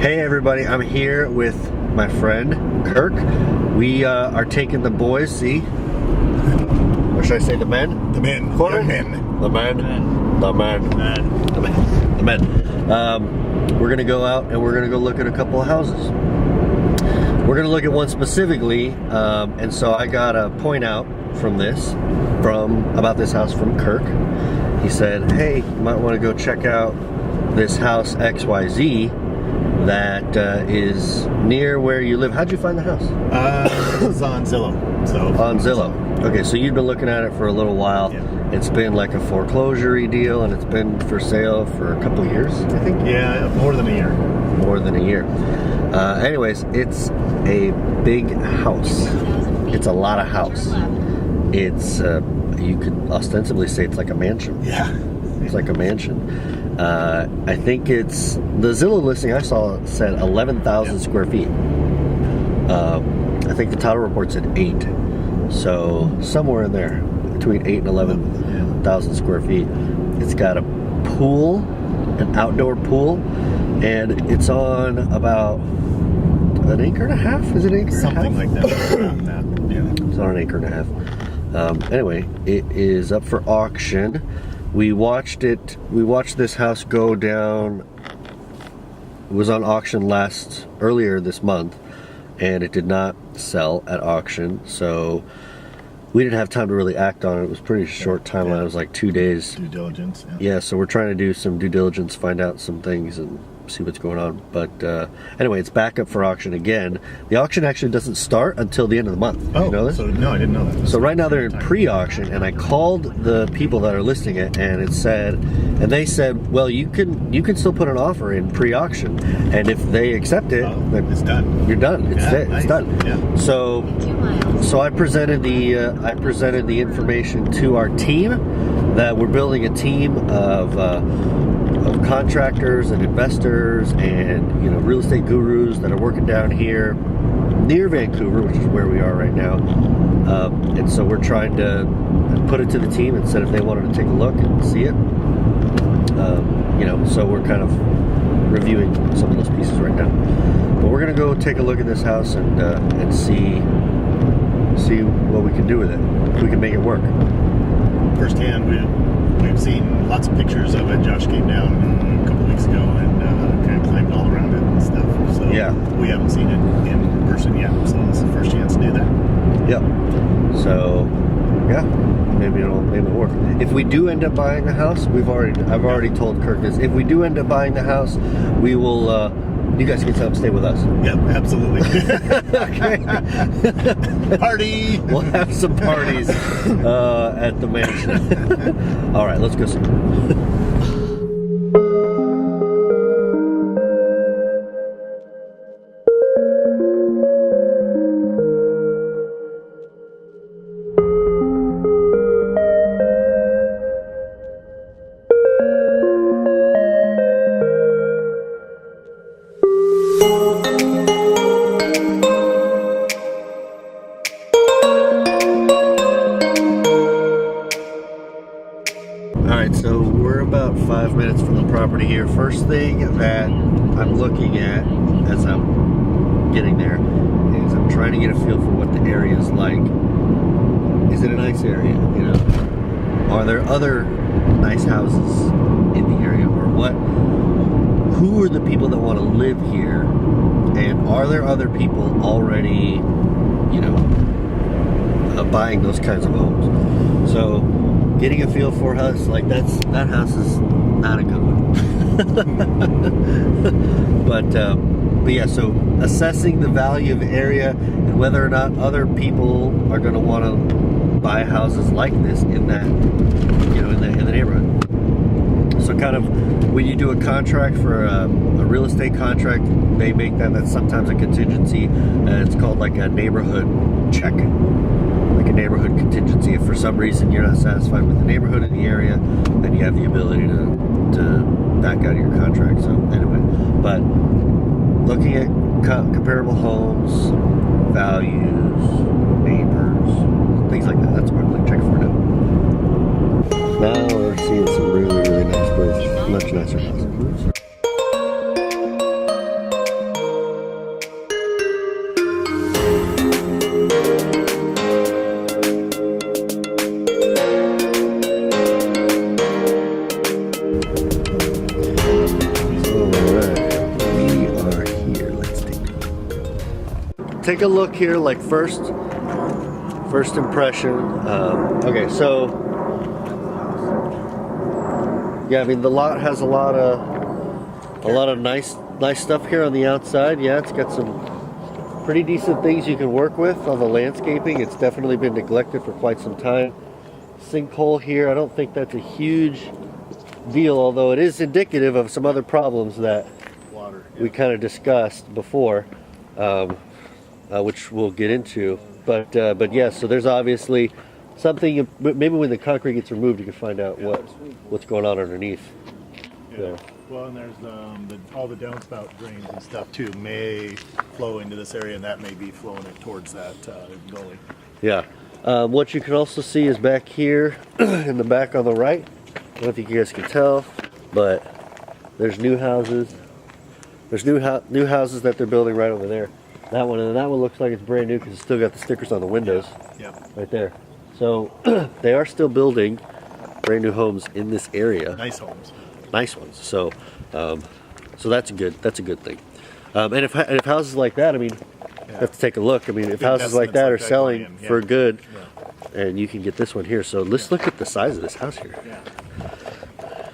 Hey everybody, I'm here with my friend Kirk. We are taking the boys, see? Or should I say the men? The men. Corner? Young men. The men. The men. The men. The men. We're gonna go out and we're gonna go look at a couple of houses. We're gonna look at one specifically, and so I got a point out about this house from Kirk. He said, hey, you might want to go check out this house XYZ that is near where you live. How'd you find the house? It was on Zillow. On Zillow. Okay, so you've been looking at it for a little while. Yeah. It's been like a foreclosure deal, and it's been for sale for a couple of years, I think. Yeah, more than a year. More than a year. Anyways, it's a big house. It's a lot of house. It's you could ostensibly say it's like a mansion. Yeah. It's like a mansion. I think it's the Zillow listing I saw said 11,000 square feet. I think the title report said 8, so somewhere in there between 8 and 11,000 square feet. It's got a pool, an outdoor pool, and it's on about an acre and a half. Is it an acre? Something like that. Yeah. It's on an acre and a half. Anyway, it is up for auction. We watched this house go down. It was on auction earlier this month, and it did not sell at auction, so we didn't have time to really act on it. It was a pretty short timeline. It was like 2 days. Due diligence. Yeah, so we're trying to do some due diligence, find out some things, and see what's going on. But anyway, it's back up for auction again. The auction actually doesn't start until the end of the month. Oh, you know this? So no, I didn't know that. So right now they're in pre-auction, and I called the people that are listing it, and they said, well, you can still put an offer in pre-auction, and if they accept it, then it's done. You're done. It's done. Yeah. So I presented the information to our team that we're building a team of contractors and investors and real estate gurus that are working down here near Vancouver, which is where we are right now. And so we're trying to put it to the team and said if they wanted to take a look and see it. So we're kind of reviewing some of those pieces right now. But we're gonna go take a look at this house and see what we can do with it. If we can make it work. Firsthand, we've seen lots of pictures of it. Josh came down a couple weeks ago and kind of climbed all around it and stuff. So yeah, we haven't seen it in person yet, so this is the first chance to do that. Yep. So yeah, maybe it'll work. If we do end up buying the house, I've already told Kirk this. If we do end up buying the house, we will. You guys can come stay with us. Yep, absolutely. Okay. Party! We'll have some parties at the mansion. All right, let's go see. So we're about 5 minutes from the property here. First thing that I'm looking at as I'm getting there is I'm trying to get a feel for what the area is like. Is it a nice area? Are there other nice houses in the area, or what? Who are the people that want to live here, and are there other people already, buying those kinds of homes? So getting a feel for us, like that house is not a good one. but yeah, so assessing the value of the area and whether or not other people are going to want to buy houses like this in that, in the neighborhood. So kind of when you do a contract for a real estate contract, they make that's sometimes a contingency, and it's called like a neighborhood check. Like a neighborhood contingency. If for some reason you're not satisfied with the neighborhood in the area, then you have the ability to back out of your contract. So anyway, but looking at comparable homes, values, neighbors, things like that. That's what I'm checking for now. Now we're seeing some really, really nice places. Much nicer houses. take a look here, like first impression. Okay, so yeah, I mean the lot has a lot of nice stuff here on the outside. Yeah, it's got some pretty decent things you can work with on the landscaping. It's definitely been neglected for quite some time. Sinkhole here, I don't think that's a huge deal, although it is indicative of some other problems that we kind of discussed before, which we'll get into. But yeah, so there's obviously something. Maybe when the concrete gets removed, you can find out what's going on underneath. Yeah. Well, and there's all the downspout drains and stuff too may flow into this area, and that may be flowing it towards that gully. Yeah. What you can also see is back here in the back on the right. I don't know if you guys can tell, but there's new houses. There's new houses that they're building right over there. That one, and that one looks like it's brand new because it's still got the stickers on the windows. Yeah. Right there. So they are still building brand new homes in this area. Nice homes. Nice ones. So that's a good thing. And if houses like that, I mean, you have to take a look. I mean, if houses like that are selling for good, and you can get this one here. So let's look at the size of this house here. Yeah.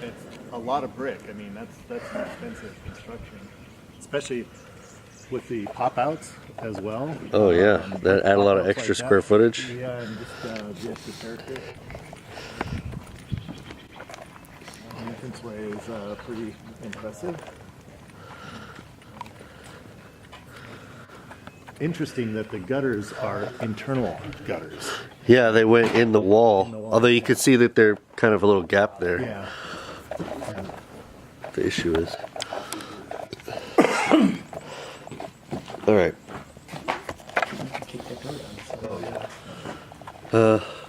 It's a lot of brick. I mean, that's an expensive construction, especially with the pop outs as well. Oh yeah, that add a lot of extra square footage. Yeah, and just the character. The entranceway is pretty impressive. Interesting that the gutters are internal gutters. Yeah, they went in the wall. Although you can see that they're kind of a little gap there. Yeah. The issue is. All right.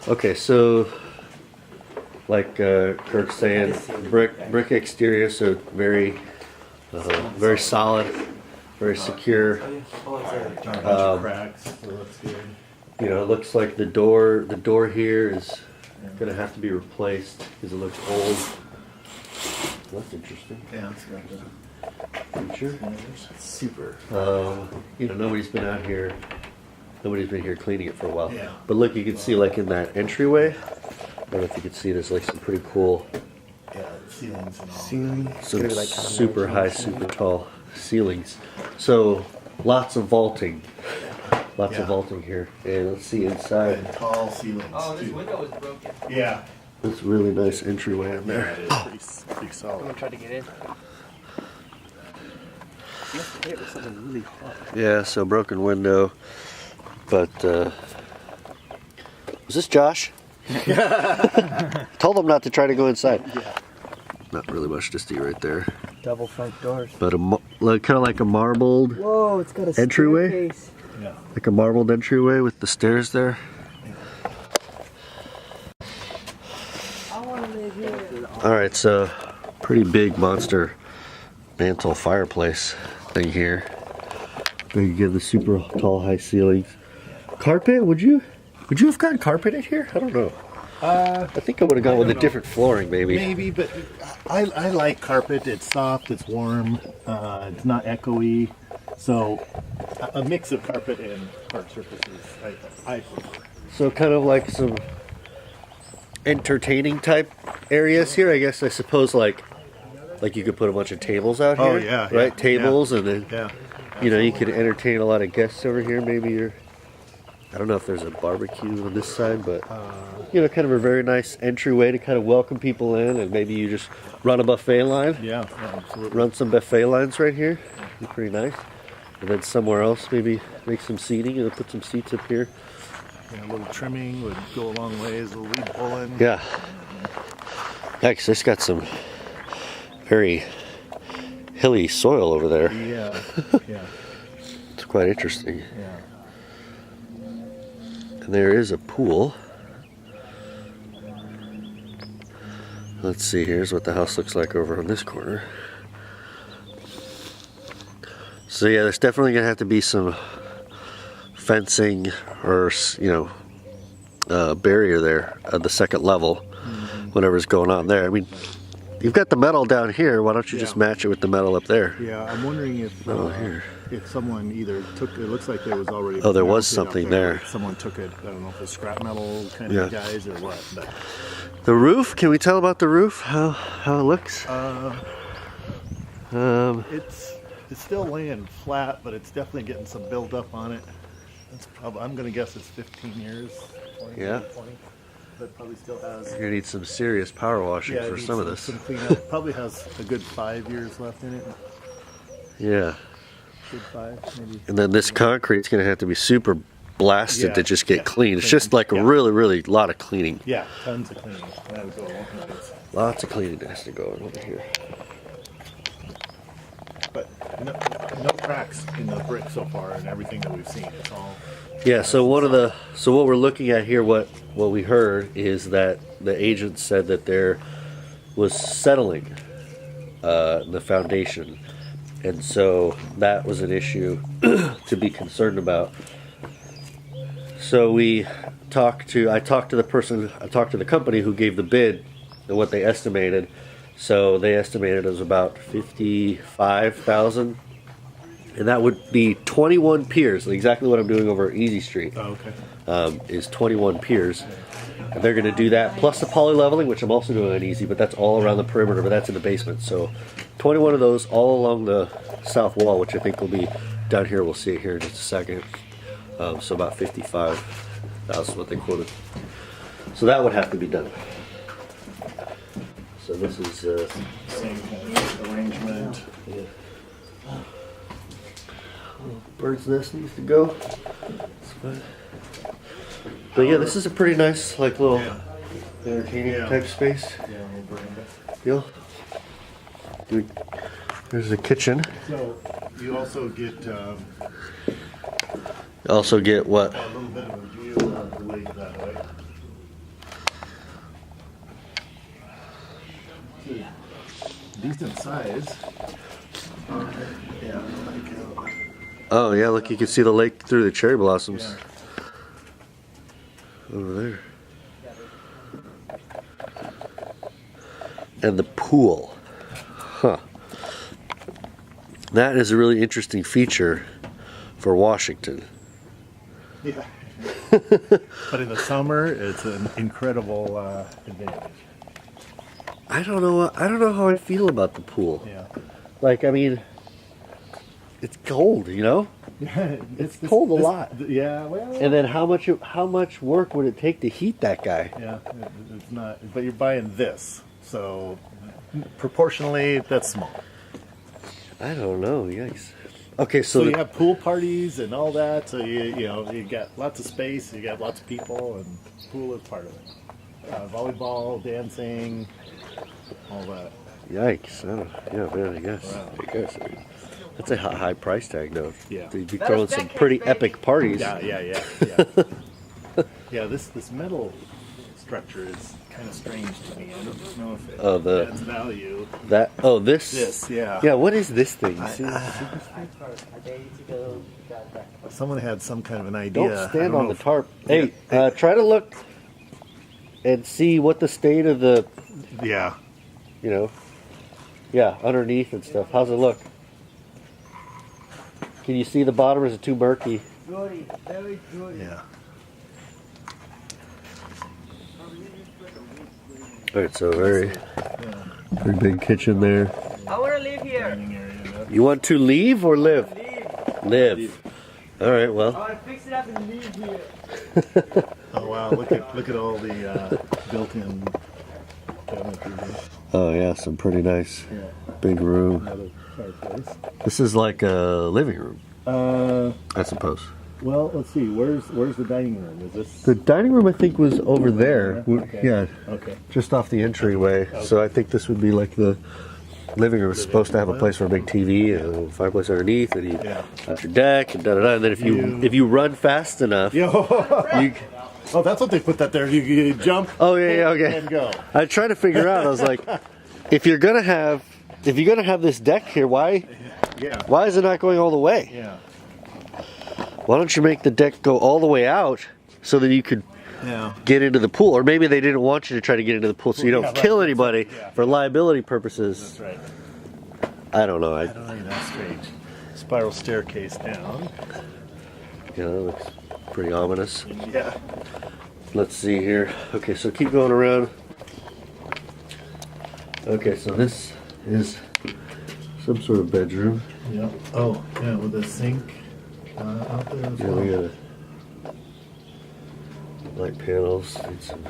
Okay, so like Kirk's saying, brick exterior, so very solid, very secure. Cracks, so that's good. You know, it looks like the door here is gonna have to be replaced because it looks old. That's interesting. Yeah, that's good. Feature. Super. You know, nobody's been out here. Nobody's been here cleaning it for a while. Yeah. But look, you can see like in that entryway. I don't know if you can see. There's like some pretty cool. Yeah, ceilings and all. Some super high, super tall ceilings. So lots of vaulting. Lots of vaulting here. And let's see inside. And tall ceilings. Oh, this window was broken. Yeah. It's really nice entryway in there. Yeah, it is pretty solid. I'm gonna try to get in. Yesterday it was something really hot. Yeah, so broken window. But was this Josh? Told him not to try to go inside. Yeah. Not really much to see right there. Double front doors. But kind of like a marbled Whoa, it's got a entryway. staircase. Yeah. Like a marbled entryway with the stairs there. I want to live here. All right, so pretty big monster mantle fireplace thing here. Then you get the super tall high ceilings. Carpet? Would you have gotten carpet in here? I don't know. I think I would have gone with a different flooring, maybe. Maybe, but I like carpet. It's soft, it's warm, it's not echoey. So a mix of carpet and hard surfaces, I prefer. So kind of like some entertaining type areas here, I guess. I suppose like you could put a bunch of tables out here. Oh, yeah, right? yeah, Tables, and then Yeah. you know, you could entertain a lot of guests over here. Maybe I don't know if there's a barbecue on this side, but you know, kind of a very nice entryway to kind of welcome people in, and maybe you just run a buffet line. Yeah, absolutely. Run some buffet lines right here. Be pretty nice. And then somewhere else, maybe make some seating and put some seats up here. Yeah, a little trimming would go a long ways. A little weed pulling. Yeah. Yeah, 'cause it's got some very hilly soil over there. Yeah. Yeah. It's quite interesting. Yeah. And there is a pool. Let's see, here's what the house looks like over on this corner. So yeah, there's definitely gonna have to be some fencing or, you know, barrier there at the second level, whatever's going on there. I mean, You've got the metal down here. Why don't you Yeah. just match it with the metal up there? Yeah, I'm wondering if here. if someone either took. It looks like there was already. Oh, there was mounted up something there. Like someone took it. I don't know if it's scrap metal kind Yeah. of guys or what. But The roof. Can we tell about the roof? How it looks? it's still laying flat, but it's definitely getting some build up on it. It's probably, I'm gonna guess it's 15 years. 20, Yeah. 20. That probably still has. You're gonna need some serious power washing Yeah, it for needs some of this. Some cleanup. Probably has a good 5 years left in it. Yeah. Good 5, maybe. And then this concrete's gonna have to be super blasted Yeah, to just get yeah, clean. It's clean, just like a yeah. really lot of cleaning. Yeah, tons of cleaning. That would go a long ways. Lots of cleaning that has to go on over here. But no cracks in the brick so far, and everything that we've seen. It's all. Yeah, so what we're looking at here, what we heard is that the agent said that there was settling the foundation, and so that was an issue to be concerned about. So I talked to the company who gave the bid and what they estimated. So they estimated it was about 55,000. And that would be 21 piers, exactly what I'm doing over Easy Street. Oh, okay. Is 21 piers. And they're going to do that, plus the poly leveling, which I'm also doing on Easy, but that's all around the perimeter, but that's in the basement. So 21 of those all along the south wall, which I think will be down here. We'll see it here in just a second. So about 55,000 is what they quoted. So that would have to be done. So this is... Same kind of arrangement. Yeah. Bird's nest needs to go. But yeah, this is a pretty nice, like, little entertaining Yeah. type space. Yeah, we'll bring it. Deal. There's the kitchen. So you also get Also get what? a little bit of a view of the lake that way. Decent size. Yeah, Oh yeah, look, you can see the lake through the cherry blossoms yeah. over there. And the pool. Huh. That is a really interesting feature for Washington. Yeah. But in the summer, it's an incredible advantage. I don't know how I feel about the pool. Yeah. Like, I mean, it's cold, you know? It's cold a lot. Yeah, well. And then how much work would it take to heat that guy? Yeah, it's not. But you're buying this, so proportionally, that's small. I don't know. Yikes. Okay, so, So you have pool parties and all that. So you got lots of space. You got lots of people, and pool is part of it. Volleyball, dancing, all that. yikes. Yeah, man, I guess. Wow. I guess. I mean, that's a high price tag, though. Yeah. You'd be throwing some pretty epic parties. Yeah. Yeah, this metal structure is kind of strange to me. I don't know if it adds value. This, yeah. Yeah, what is this thing? Someone had some kind of an idea. Don't stand I on know the if- tarp. Hey, try to look and see what the state of the, Yeah. underneath and stuff. How's it look? Can you see the bottom, or is it too murky? Very, very good. Yeah. All right, so very big kitchen there. I want to live here. Dining area. You want to leave or live? Live. Live. All right, I well. want to fix it up and live here. Oh wow! Look at all the built-in cabinetry here. Oh yeah, some pretty nice Yeah. big room. Another fireplace. This is like a living room, I suppose. Well, let's see. Where's the dining room? Is this? The dining room, I think, was over there. Okay. Yeah, Okay. just off the entryway. So I think this would be like the living room. It's supposed to have a place for a big TV and a fireplace underneath, and you got your deck and da da da. And then if you run fast enough, you. Oh, that's what they put that there. You jump. Oh yeah, okay. And go. I tried to figure out. I was like, if you're gonna have this deck here, why is it not going all the way? Yeah. Why don't you make the deck go all the way out so that you could get into the pool, or maybe they didn't want you to try to get into the pool so you don't kill anybody for liability purposes. That's right. I don't know. I don't know. That's strange. Spiral staircase down. Yeah, that looks pretty ominous. Yeah. Let's see here. Okay, so keep going around. Okay, so this is some sort of bedroom. Yeah. Oh, yeah, with a sink out there as Yeah, well. we got light panels. And some...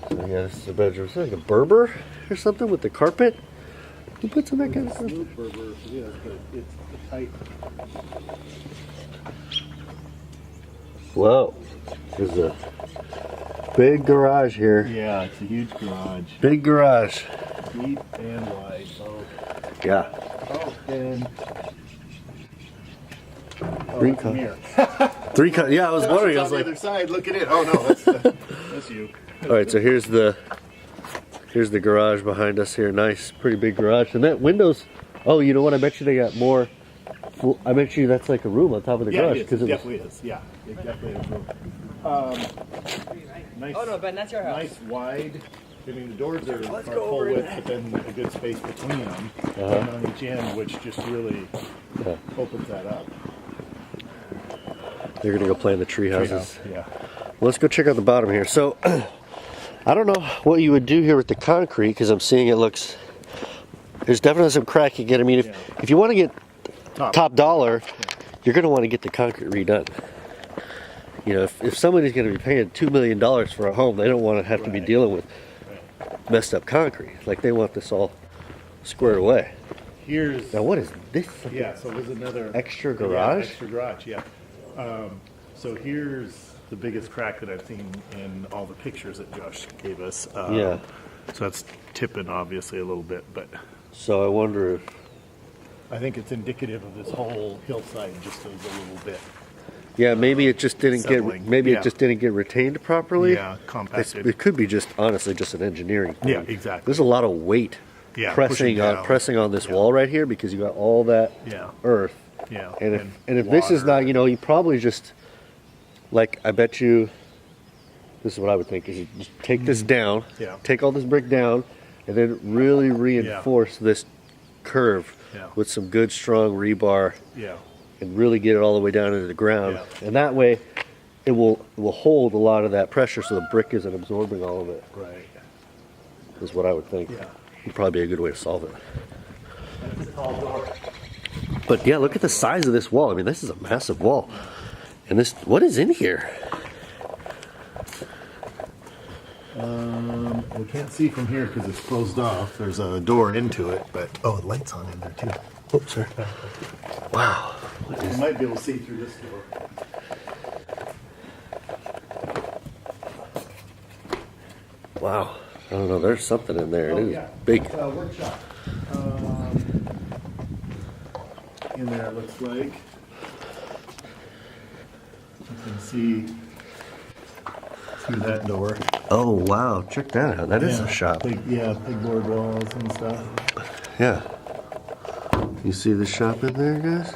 So yeah, this is a bedroom. Is that like a Berber or something with the carpet? Who puts in that kind of stuff? Yeah, but it's tight. Whoa, there's a big garage here. Yeah, it's a huge garage. Big garage. Deep and wide. Oh, Yeah. and Three come here. Yeah, I was wondering. I was on like, the other side. Look at it. Oh no, that's you. all right, so here's the garage behind us here. Nice, pretty big garage. And that windows. Oh, you know what? I bet you they got more. I bet you that's like a room on top of the garage it definitely is. Yeah, it definitely is room. Nice. Oh no, Ben, that's your house. Nice wide. I mean, the doors are Let's full go over width, that. but then a good space between them, and on each end, which just really opens that up. They're gonna go play in the tree houses. Yeah. Let's go check out the bottom here. So, I don't know what you would do here with the concrete because I'm seeing it looks. There's definitely some cracking in it. I mean, if you want to get top dollar, you're gonna want to get the concrete redone. You know, if somebody's going to be paying $2 million for a home, they don't want to have to be dealing with messed up concrete. Like, they want this all squared away. Here's Now, what is this? yeah. So there's another Extra garage? Yeah, extra garage. Yeah. So here's the biggest crack that I've seen in all the pictures that Josh gave us. Yeah. So that's tipping obviously a little bit, but So I wonder if... I think it's indicative of this whole hillside just as a little bit. Yeah, maybe it just didn't Settling. get... Maybe Yeah. it just didn't get retained properly. Yeah, compacted. It could be just, honestly, just an engineering thing. Yeah, exactly. There's a lot of weight pushing down. pressing on this wall right here because you got all that earth. Yeah. And if this is not, you know, you probably just, like, I bet you, this is what I would think, is you just take this down, take all this brick down, and then really reinforce this curve with some good, strong rebar, and really get it all the way down into the ground. And that way, it will hold a lot of that pressure so the brick isn't absorbing all of it. Right. Is what I would think. Yeah. Would probably be a good way to solve it. But yeah, look at the size of this wall. I mean, this is a massive wall. And this, what is in here? We can't see from here because it's closed off. There's a door into it, but the light's on in there too. Oops, sorry. Wow. You might be able to see through this door. Wow. I don't know. There's something in there. It is big. Workshop. In there it looks like. You can see through that door. Oh, wow. Check that out. That is a shop. Big board walls and stuff. Yeah. You see the shop in there, guys?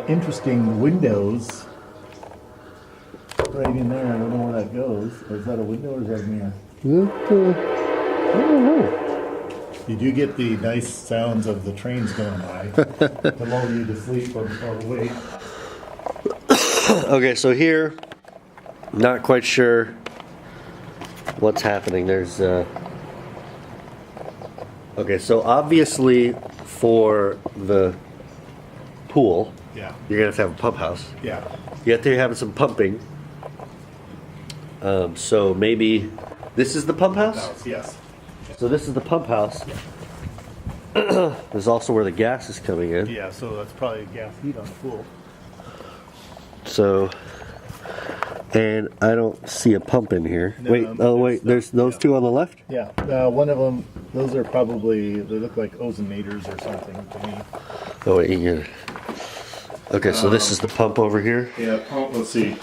Interesting windows. Right in there. I don't know where that goes. Is that a window or is that a mirror? I don't know. You do get the nice sounds of the trains going by to lull you to sleep or wait. Okay, so here, not quite sure what's happening. There's okay, so obviously for the pool, you're gonna have to have a pump house. Yeah. You have to have some pumping. So maybe this is the pump house? Yes. So this is the pump house. There's also where the gas is coming in. Yeah, so that's probably gas heat on the pool. So, and I don't see a pump in here. No, wait, oh wait, there's those two on the left? Yeah, one of them, those are probably, they look like ozonators or something to me. Oh wait, yeah. Okay, so this is the pump over here? Yeah, pump, let's see.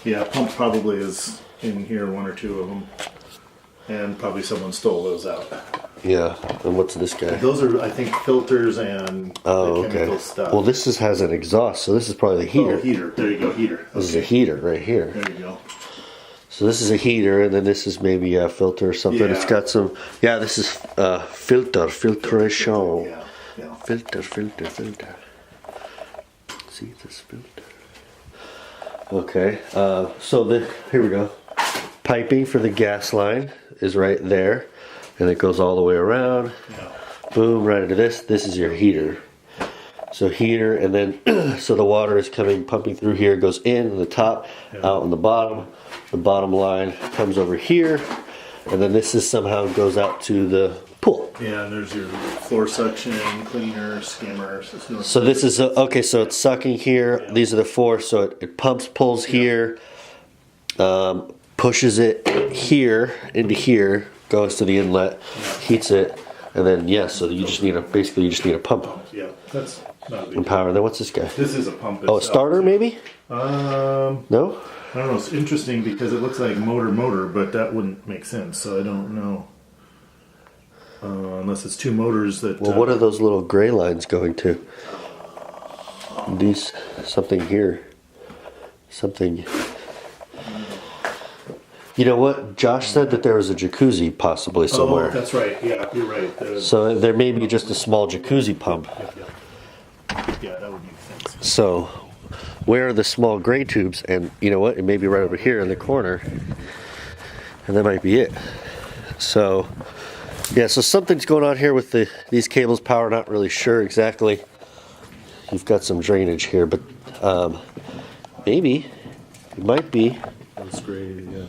Yeah, pump probably is in here, one or two of them. And probably someone stole those out. Yeah. And what's this guy? Those are, I think, filters and Oh, the okay. chemical stuff. Well, this has an exhaust, so this is probably the heater. Oh, heater. There you go, heater. This is a heater right here. There you go. So this is a heater, and then this is maybe a filter or something. Yeah. It's got some. Yeah, this is filtration. Yeah. Yeah. Filter. See this filter. Okay. So here we go. Piping for the gas line is right there, and it goes all the way around. Yeah. Boom, right into this. This is your heater. So heater, and then so the water is pumping through here, goes in the top, out on the bottom. The bottom line comes over here, and then this is somehow goes out to the pool. Yeah, and there's your floor suction, cleaner, skimmer. So this is okay. So it's sucking here. Yeah. These are the four. So it pumps, pulls here, pushes it here into here, goes to the inlet, heats it, and then so you just need a pump Yeah, that's not a big and power. And then what's this guy? This is a pump. Oh, a itself, starter too. maybe? I No. don't know. It's interesting because it looks like motor, but that wouldn't make sense. So I don't know. Unless it's two motors that. Well, what are those little gray lines going to? These something here, something. You know what? Josh said that there was a jacuzzi possibly somewhere. Oh, that's right. Yeah, you're right. So there may be just a small jacuzzi pump. Yeah, that would make sense. So where are the small gray tubes? And you know what? It may be right over here in the corner. And that might be it. So yeah, so something's going on here with these cables power. Not really sure exactly. You've got some drainage here, but maybe it might be. That's great. Yeah.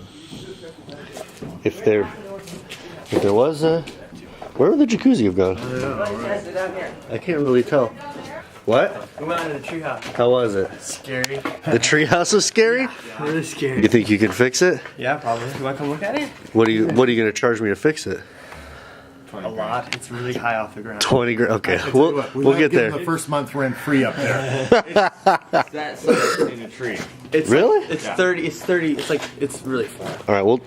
If there was a, where would the jacuzzi have gone? I can't really tell. What? We went into the treehouse. How was it? Scary. The treehouse was scary? Really scary. You think you can fix it? Yeah, probably. You want to come look at it? What are you going to charge me to fix it? A lot. It's really high off the ground. 20 grand. Okay, I tell you we'll what, we'll get give them there. The first month rent free up there. That's in a tree. It's Really? Like, it's 30. It's 30. It's like it's really far. All right, well,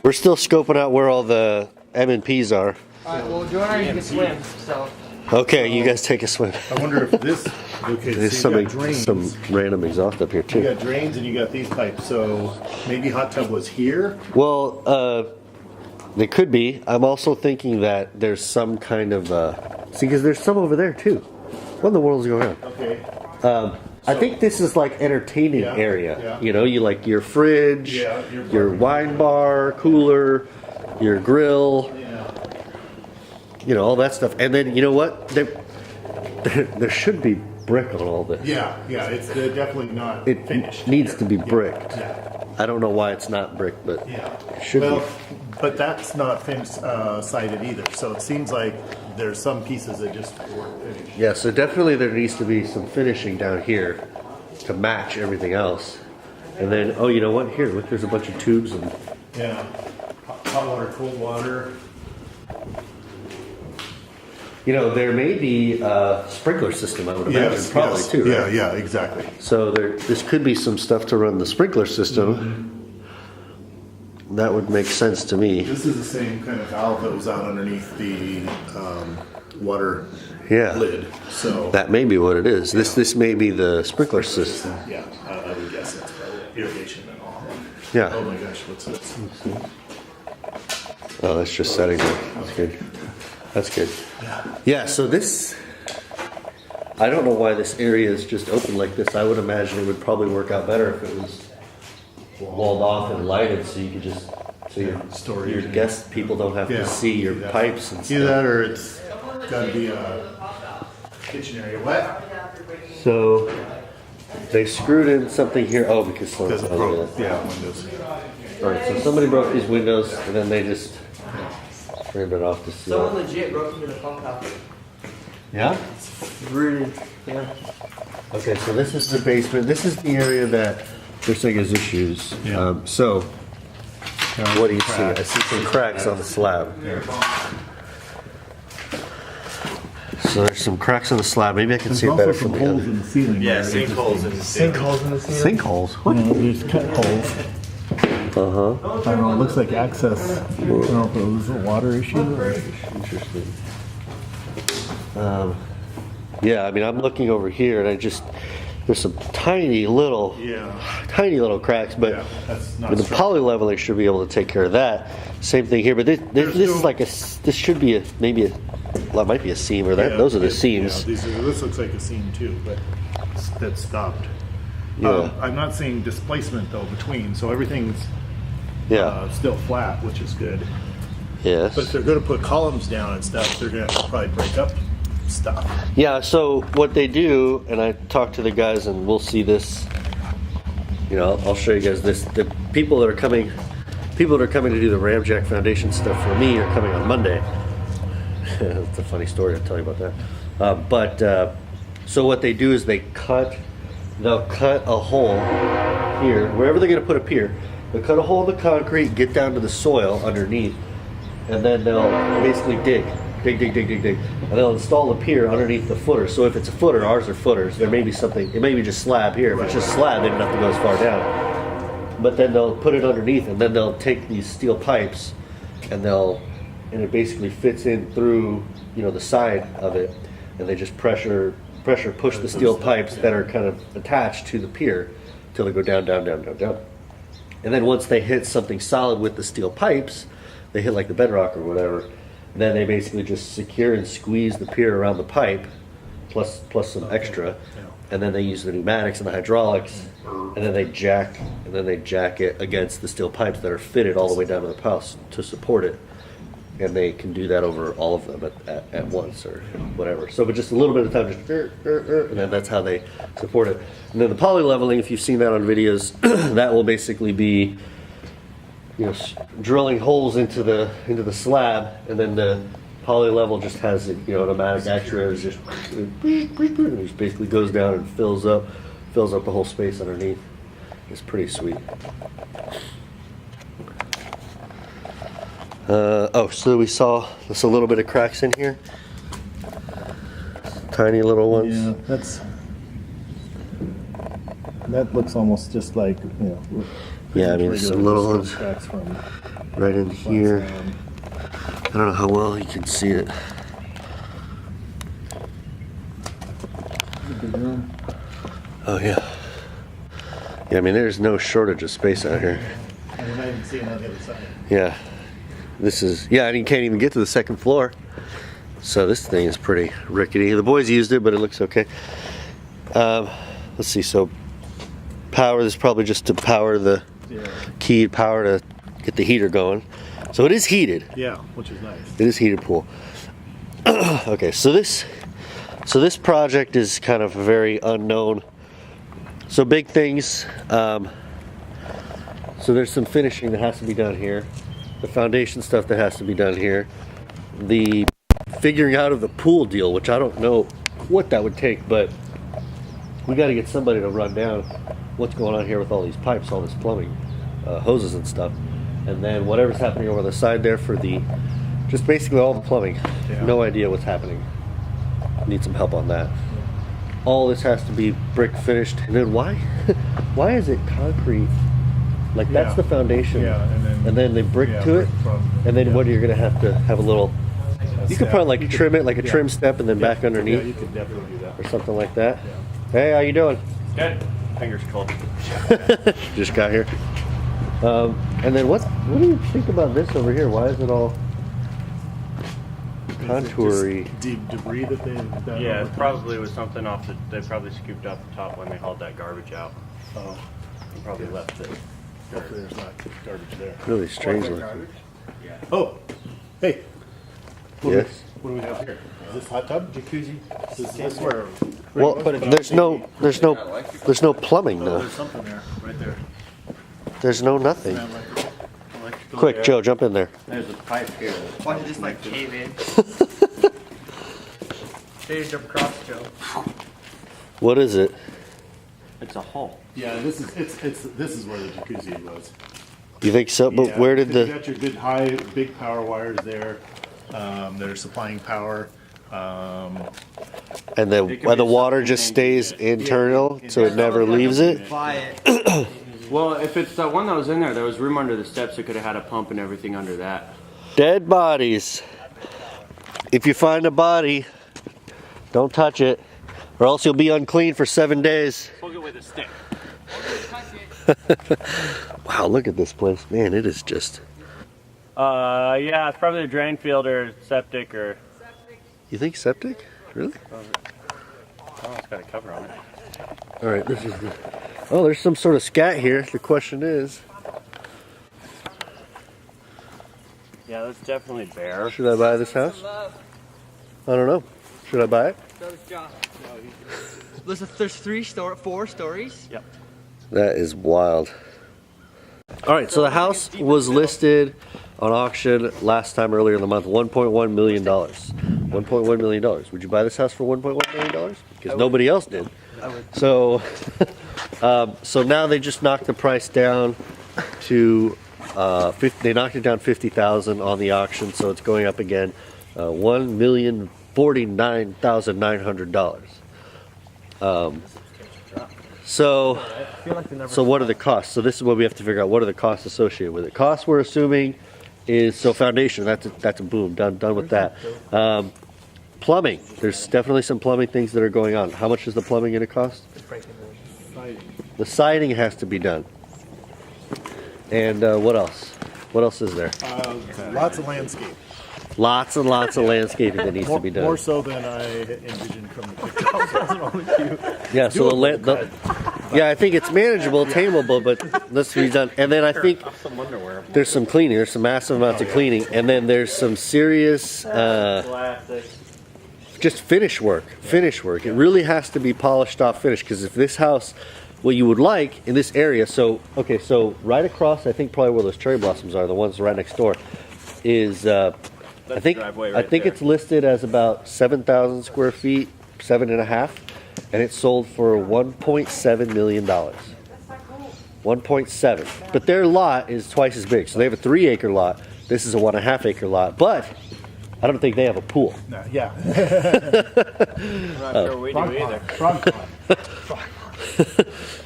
we're still scoping out where all the M&Ps are. All right. Well, Jordan, you can swim. So. Okay, you guys take a swim. I wonder if this. Okay, There's so you got drains. some random exhaust up here You too. got drains and you got these pipes. So maybe hot tub was here. Well, they could be. I'm also thinking that there's some kind of see, because there's some over there too. What in the world is going on? Okay. I think this is like entertaining Yeah, area. yeah. You know, you like your fridge, Yeah, your wine bar, cooler, your grill, Yeah. you know, all that stuff. And then you know what? There should be brick on all this. Yeah. It's definitely not It finished. needs to be bricked. Yeah. I don't know why it's not bricked, but Yeah. it should Well, be. but that's not finished sided either. So it seems like there's some pieces that just weren't finished. Yeah, so definitely there needs to be some finishing down here to match everything else. And then, oh, you know what? Here, look, there's a bunch of tubes and Yeah. Hot water, cold water. you know, there may be a sprinkler system, I would imagine, probably too, right? Yeah, exactly. So this could be some stuff to run the sprinkler system. That would make sense to me. This is the same kind of valve that was out underneath the water Yeah. lid. So That may be what it is. This may be the sprinkler system. yeah, I would guess that's probably irrigation and all. Oh Yeah. my gosh, what's this? Oh, that's just setting there. That's good. That's good. Yeah, so this, I don't know why this area is just open like this. I would imagine it would probably work out better if it was walled off and lighted so you could just, so your guest people don't have to see your either pipes and Either stuff. that or it's got to be a kitchen area. What? So they screwed in something here. Oh, because someone Because it oh, broke. Yeah, windows. All right, so somebody broke these windows and then they just turned it off to see. Someone legit broke into the pump house. Yeah? Really? Yeah. Okay, so this is the basement. This is the area that they're saying is issues. Yeah. So, what do you see? I see some cracks on the slab. So there's some cracks on the slab. Maybe I can see it better from the other. in the ceiling. Yeah, sinkholes in the ceiling. Sinkholes in the ceiling. Sinkholes? What? There's cut holes. Uh-huh. I don't know, it looks like access. I don't know if it was a water issue or... Interesting. Yeah, I mean, I'm looking over here, and there's some tiny little cracks, but Yeah, that's not with the structural. poly leveling should be able to take care of that. Same thing here, but this is like this should be maybe well, it might be a seam, or that Yeah, those are the yeah, seams. Yeah, this looks like a seam too, but that's stopped. Yeah. I'm not seeing displacement though between, so everything's Yeah. still flat, which is good. Yes. But if they're going to put columns down and stuff, they're going to have to probably break up stuff. Yeah, so what they do, and I talked to the guys, and we'll see this. You know, I'll show you guys this. The people that are coming to do the Ramjack Foundation stuff for me are coming on Monday. It's a funny story. I'll tell you about that. So what they do is they'll cut a hole here, wherever they're going to put a pier. They'll cut a hole in the concrete, get down to the soil underneath, and then they'll basically dig, and they'll install a pier underneath the footer. So if it's a footer, ours are footers. There may be something. It may be just slab here. If it's just slab, they don't have to go as far down. But then they'll put it underneath, and then they'll take these steel pipes, and it basically fits in through, you know, the side of it, and they just pressure push the steel pipes that are kind of attached to the pier till they go down. And then once they hit something solid with the steel pipes, they hit like the bedrock or whatever, then they basically just secure and squeeze the pier around the pipe, plus some extra, and then they use the pneumatics and the hydraulics, and then they jack it against the steel pipes that are fitted all the way down to the house to support it. And they can do that over all of them at once or whatever. So, but just a little bit of time, just and then that's how they support it. And then the poly leveling, if you've seen that on videos, that will basically be, you know, drilling holes into the slab, and then the poly level just has it, you know, automatic actuators just basically goes down and fills up the whole space underneath. It's pretty sweet. So we saw just a little bit of cracks in here. Tiny little ones. Yeah, that looks almost just like, you know. Yeah, I mean, regular some little ones cracks from right in here. last time. I don't know how well you can see it. Oh yeah. Yeah, I mean, there's no shortage of space out here. And we're not even seeing on the other side. Yeah. And you can't even get to the second floor. So this thing is pretty rickety. The boys used it, but it looks okay. Let's see, so power, this is probably just to power the keyed power to get the heater going. So it is heated. Yeah, which is nice. It is heated pool. Okay, so this project is kind of very unknown. So big things. So there's some finishing that has to be done here. The foundation stuff that has to be done here. The figuring out of the pool deal, which I don't know what that would take, but we got to get somebody to run down what's going on here with all these pipes, all this plumbing, hoses and stuff, and then whatever's happening over the side there for just basically all the plumbing. Yeah. No idea what's happening. Need some help on that. All this has to be brick finished, and then why is it concrete? Like that's Yeah. the foundation, Yeah, and then they brick to it, and then what you're gonna have to have a little. You could probably like trim it like a trim step, and then back Yeah, underneath, you could definitely do that. or something like that. Hey, how you doing? Good. Fingers cold. Just got here. And then what do you think about this over here? Why is it all contoury? Deep debris that they've done. Yeah, over it probably was something off they probably scooped off the top when they hauled that garbage out. Oh, And probably left it. hopefully there's not garbage there. Really strange looking. Oh, hey. Yes. What do we have here? Is this hot tub? Jacuzzi? Is this where? Well, there's no plumbing Oh, though. there's something there, right there. There's no nothing. Electrical Quick, there. Joe, jump in there. There's a pipe here. Why don't you just like cave in? They just jump across, Joe. What is it? It's a hole. Yeah, this is where the jacuzzi was. You think so? But Yeah, where did because the? you got your good big power wires there. That are supplying power. And the water just stays internal, so it never leaves it. Buy it. Well, if it's the one that was in there was room under the steps, it could have had a pump and everything under that. Dead bodies. If you find a body, don't touch it, or else you'll be unclean for 7 days. Poke it with a stick. Wow, look at this place. Man, it is just... Yeah, it's probably a drain field or septic or... You think septic? Really? Oh, it's got a cover on it. All right, this is the... Oh, there's some sort of scat here. The question is... Yeah, that's definitely bare. Should I buy this house? I don't know. Should I buy it? So does John. There's 4 stories. Yep. That is wild. All right, so the house was listed on auction last time earlier in the month, $1.1 million. $1.1 million. Would you buy this house for $1.1 million? Because nobody else did. I would. So, so now they just knocked the price down to, they knocked it down $50,000 on the auction, so it's going up again, $1,049,900. So what are the costs? So this is what we have to figure out. What are the costs associated with it? Costs we're assuming is, so foundation, that's a boom, done with that. Plumbing, there's definitely some plumbing things that are going on. How much is the plumbing going to cost? The siding has to be done. And what else? What else is there? Lots of landscape. Lots and lots of landscaping that needs to be done. More so than I envisioned from the picture. Yeah, so yeah, I think it's manageable, tameable, but let's be done. And then I think there's some cleaning. There's some massive amounts of cleaning, and then there's some serious just finish work. Finish work. It really has to be polished off, finished. Because if this house, what you would like in this area, so okay, so right across, I think probably where those cherry blossoms are, the ones right next door, is. I think it's listed as about 7,000 square feet, 7.5, and it's sold for $1.7 million. 1.7. But their lot is twice as big, so they have a 3-acre lot. This is a 1.5 acre lot, but I don't think they have a pool. No, yeah. I'm not sure we do either. Frog pond.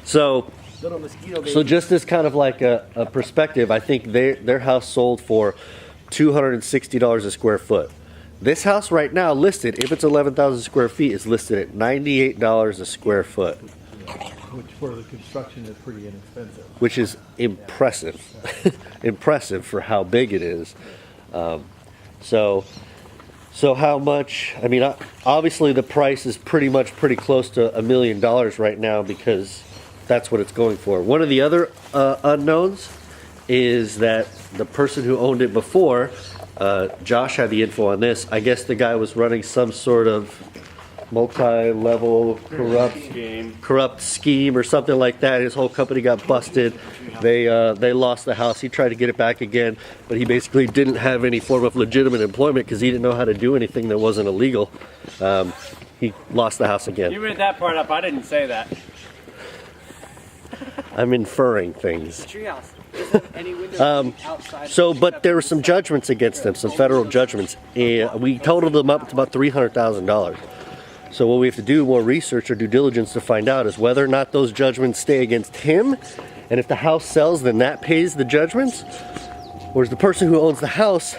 So just as kind of like a perspective, I think their house sold for $260 a square foot. This house right now listed, if it's 11,000 square feet, is listed at $98 a square foot. Which for the construction is pretty inexpensive. Which is impressive. Impressive for how big it is. So how much, I mean, obviously the price is pretty close to $1 million right now because that's what it's going for. One of the other unknowns is that the person who owned it before, Josh had the info on this. I guess the guy was running some sort of multi-level corrupt scheme or something like that. His whole company got busted. They lost the house. He tried to get it back again, but he basically didn't have any form of legitimate employment because he didn't know how to do anything that wasn't illegal. He lost the house again. You made that part up. I didn't say that. I'm inferring things. Treehouse. But there were some judgments against them, some federal judgments. We totaled them up to about $300,000. So what we have to do, more research or due diligence to find out, is whether or not those judgments stay against him, and if the house sells, then that pays the judgments, or does the person who owns the house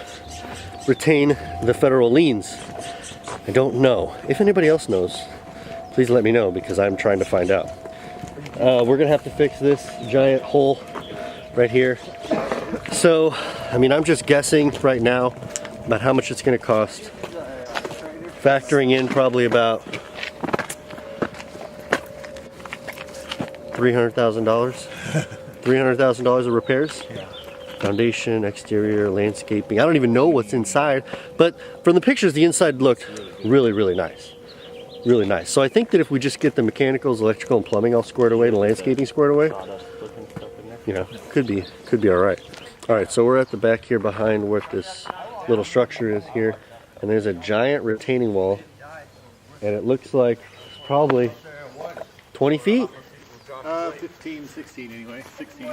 retain the federal liens? I don't know. If anybody else knows, please let me know because I'm trying to find out. We're gonna have to fix this giant hole right here. So, I mean, I'm just guessing right now about how much it's going to cost. Factoring in probably about $300,000. $300,000 of repairs. Foundation, exterior, landscaping. I don't even know what's inside, but from the pictures, the inside looked really, really nice. Really nice. So I think that if we just get the mechanicals, electrical, and plumbing all squared away, the landscaping squared away, you know, could be all right. All right, so we're at the back here behind where this little structure is here, and there's a giant retaining wall, and it looks like it's probably 20 feet? 15, 16 anyway, 16.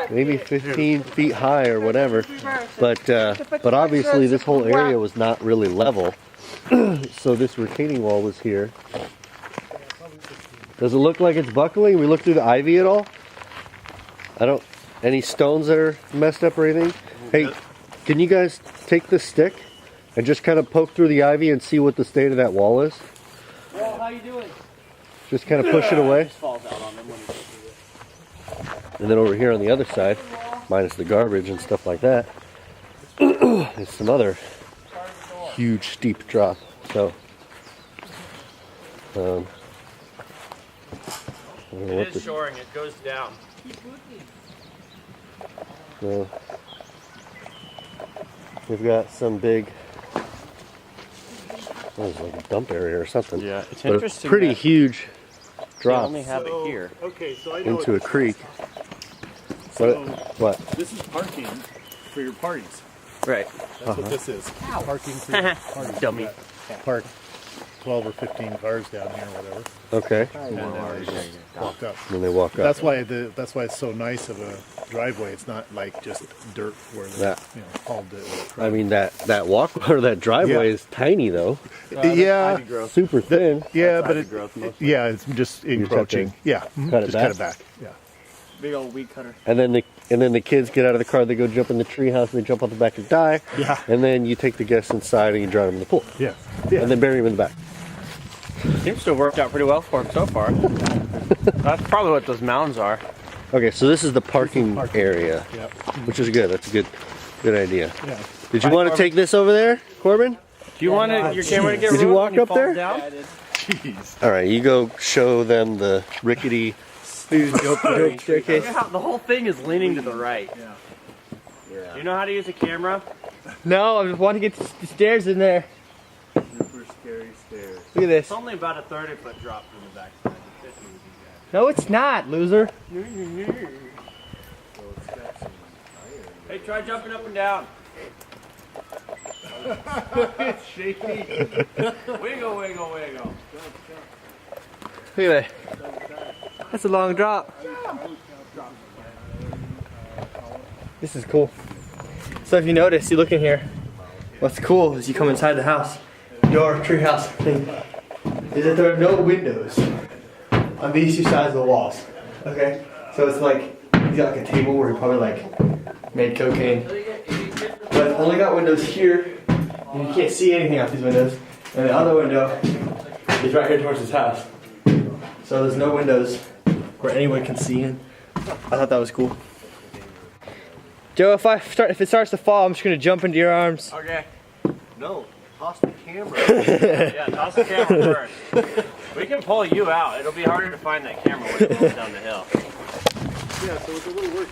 Maybe 15 feet high or whatever, but obviously this whole area was not really level, so this retaining wall was here. Does it look like it's buckling? We look through the ivy at all? I don't. Any stones that are messed up or anything? Hey, can you guys take this stick and just kind of poke through the ivy and see what the state of that wall is? Well, how you doing? Just kind of push it away. Just falls out on them when you And then over here on the other side, minus the garbage and stuff like that, is some other huge steep drop. So, I don't know what It is shoring. It goes down. we've got some big, oh, it's like a dump area or something. Yeah, it's But interesting. a pretty that huge They drop only have it here. Okay, so I know into a what this creek. is. What? So What? this is parking for your parties. Right. That's what this is. Parking for your parties. Dummy. You got park 12 or 15 cars down here, whatever. Okay. And then they just walk up. Then they walk up. That's why it's so nice of a driveway. It's not like just dirt where they Yeah. hauled it. I mean, that walk or that driveway Yeah. is tiny though. Yeah, Super thin. yeah, but it's just have to encroaching. Yeah, cut it just back? cut it back. Yeah. Big old weed cutter. And then the kids get out of the car, they go jump in the treehouse, and they jump on the back and die. Yeah. And then you take the guests inside and you drown them in the pool. Yeah. Yeah. And then bury them in the back. Seems to have worked out pretty well for him so far. That's probably what those mounds are. Okay, so this is the parking area, Yeah. which is good. That's a good idea. Yeah. Did you want to take this over there, Corbin? Do you want your camera to get Did you ruined walk when up fall there? Down? Jeez. All right, you go show them the rickety. Staircase. The whole thing is leaning to the right. Yeah. Do you know how to use a camera? No, I just want to get the stairs in there. Super scary stairs. Look at this. It's only about a 30-foot drop from the backside. The 50 would be No, it's not, loser. bad. Hey, try jumping up and down. It's shaky. Wiggle, wiggle, wiggle. Look at that. That's a long drop. This is cool. So if you notice, you look in here. What's cool is you come inside the house. Your treehouse thing is that there are no windows on these two sides of the walls. Okay, so it's like you got like a table where you probably like made cocaine, but it's only got windows here, and you can't see anything out these windows. And the other window is right here towards his house. So there's no windows where anyone can see in. I thought that was cool. Joe, if it starts to fall, I'm just gonna jump into your arms. Okay. No, toss the camera. Yeah, toss the camera first. We can pull you out. It'll be harder to find that camera when it rolls down the hill. Yeah, so with a little work,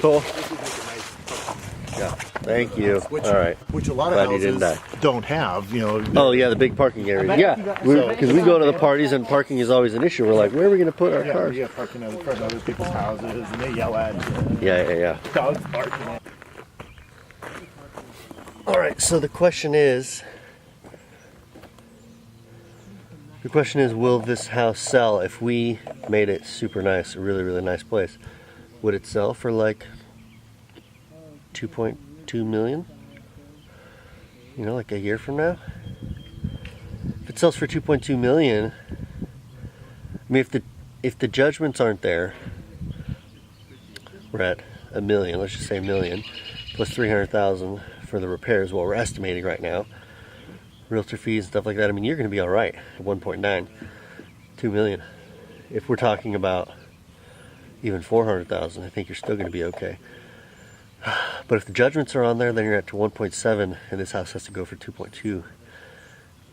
Cool. this would make a nice Yeah. Thank you. Which, All right. which a lot Glad of you didn't houses don't have, you know. Oh yeah, the big parking area. Yeah, because we go to the parties and parking is always an issue. We're like, where are we going to put our Yeah, cars? yeah, parking in front of other people's houses, and they yell at you. Yeah. Dogs barking. All right. So the question is, will this house sell if we made it super nice, a really, really nice place? Would it sell for like 2.2 million? You know, like a year from now? If it sells for 2.2 million, I mean, if the judgments aren't there, we're at $1 million. Let's just say $1 million plus 300,000 for the repairs. What we're estimating right now, realtor fees and stuff like that. I mean, you're going to be all right at 1.9, 2 million. If we're talking about even 400,000, I think you're still going to be okay. But if the judgments are on there, then you're at to 1.7, and this house has to go for 2.2,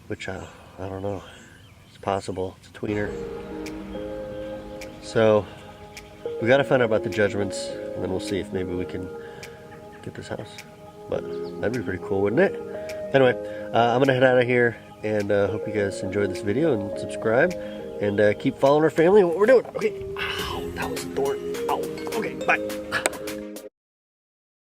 which I don't know. It's possible. It's a tweener. So we got to find out about the judgments, and then we'll see if maybe we can get this house. But that'd be pretty cool, wouldn't it? Anyway, I'm gonna head out of here, and hope you guys enjoyed this video and subscribe, and keep following our family and what we're doing. Okay. Ow, that was a thorn. Ow. Okay. Bye.